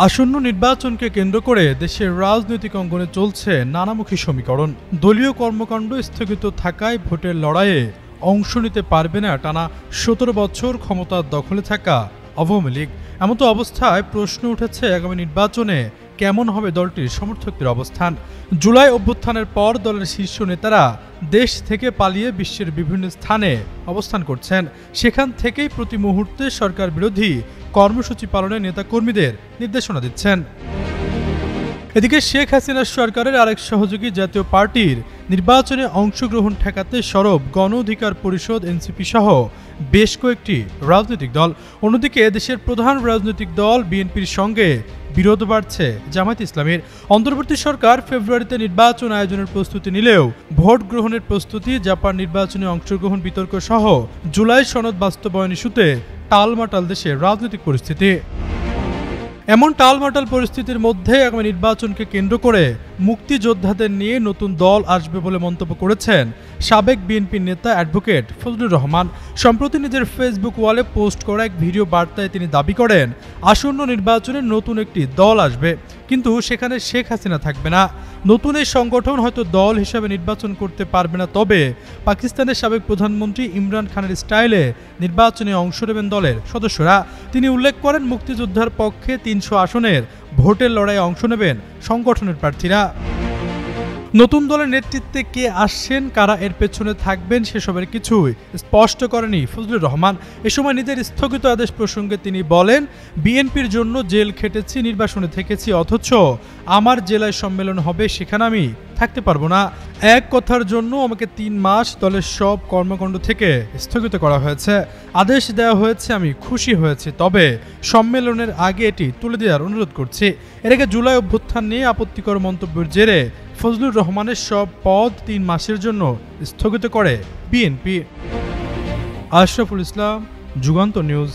আসন্ন নির্বাচনকে কেন্দ্র করে দেশের রাজনৈতিক অঙ্গনে চলছে নানামুখী সমীকরণ। দলীয় কর্মকাণ্ড স্থগিত থাকায় ভোটের লড়াইয়ে অংশ নিতে পারবে না টানা ১৭ বছর ক্ষমতার দখলে থাকা আওয়ামী লীগ। এমতো অবস্থায় প্রশ্ন উঠেছে আগামী নির্বাচনে কেমন হবে দলটির সমর্থকদের অবস্থান। জুলাই অভ্যুত্থানের পর দলের শীর্ষ নেতারা দেশ থেকে পালিয়ে বিশ্বের বিভিন্ন স্থানে অবস্থান করছেন। সেখান থেকেই প্রতি মুহূর্তে সরকার বিরোধী কর্মসূচি পালনে নেতাকর্মীদের নির্দেশনা দিচ্ছেন। এদিকে শেখ হাসিনার সরকারের আরেক সহযোগী জাতীয় পার্টির নির্বাচনে অংশগ্রহণ ঠেকাতে সরব গণ অধিকার পরিষদ এনসিপি সহ বেশ কয়েকটি রাজনৈতিক দল। অন্যদিকে দেশের প্রধান রাজনৈতিক দল বিএনপির সঙ্গে বিরোধ বাড়ছে জামায়াতে ইসলামীর। অন্তর্বর্তী সরকার ফেব্রুয়ারিতে নির্বাচন আয়োজনের প্রস্তুতি নিলেও ভোট গ্রহণের প্রস্তুতি, জাপান নির্বাচনে অংশগ্রহণ বিতর্ক সহ জুলাই সনদ বাস্তবায়ন ইস্যুতে টালমাটাল দেশের রাজনৈতিক পরিস্থিতি। এমন টালমাটাল পরিস্থিতির মধ্যে আগামী নির্বাচনকে কেন্দ্র করে মুক্তিযোদ্ধাদের নিয়ে নতুন দল আসবে বলে মন্তব্য করেছেন সাবেক বিএনপি নেতা অ্যাডভোকেট ফজলুর রহমান। সম্প্রতি নিজের ফেসবুক ওয়ালে পোস্ট করা এক ভিডিও বার্তায় তিনি দাবি করেন, আসন্ন নির্বাচনে নতুন একটি দল আসবে, কিন্তু সেখানে শেখ হাসিনা থাকবে না। নতুন এই সংগঠন হয়তো দল হিসাবে নির্বাচন করতে পারবে না, তবে পাকিস্তানের সাবেক প্রধানমন্ত্রী ইমরান খানের স্টাইলে নির্বাচনে অংশ নেবেন দলের সদস্যরা। তিনি উল্লেখ করেন, মুক্তিযোদ্ধার পক্ষে ৩০০ আসনের ভোটের লড়াইয়ে অংশ নেবেন সংগঠনের প্রার্থীরা। নতুন দলের নেতৃত্বে কে আসছেন, কারা এর পেছনে থাকবেন, সেসবের কিছুই স্পষ্ট করেনি ফজলুর রহমান। এ সময় নিজের স্থগিত আদেশ প্রসঙ্গে তিনি বলেন, বিএনপির জন্য জেল খেটেছি, নির্বাসনে থেকেছি, অথচ আমার জেলায় সম্মেলন হবে, সেখানে আমি থাকতে পারবো না। এক কথার জন্য আমাকে ৩ মাস দলের সব কর্মকাণ্ড থেকে স্থগিত করা হয়েছে। আদেশ দেওয়া হয়েছে, আমি খুশি হয়েছি, তবে সম্মেলনের আগে এটি তুলে দেওয়ার অনুরোধ করছি। এর আগে জুলাই অভ্যুত্থান নিয়ে আপত্তিকর মন্তব্যের জেরে ফজলুর রহমানের সব পদ ৩ মাসের জন্য স্থগিত করে বিএনপি। আশরাফুল ইসলাম, যুগান্তর নিউজ।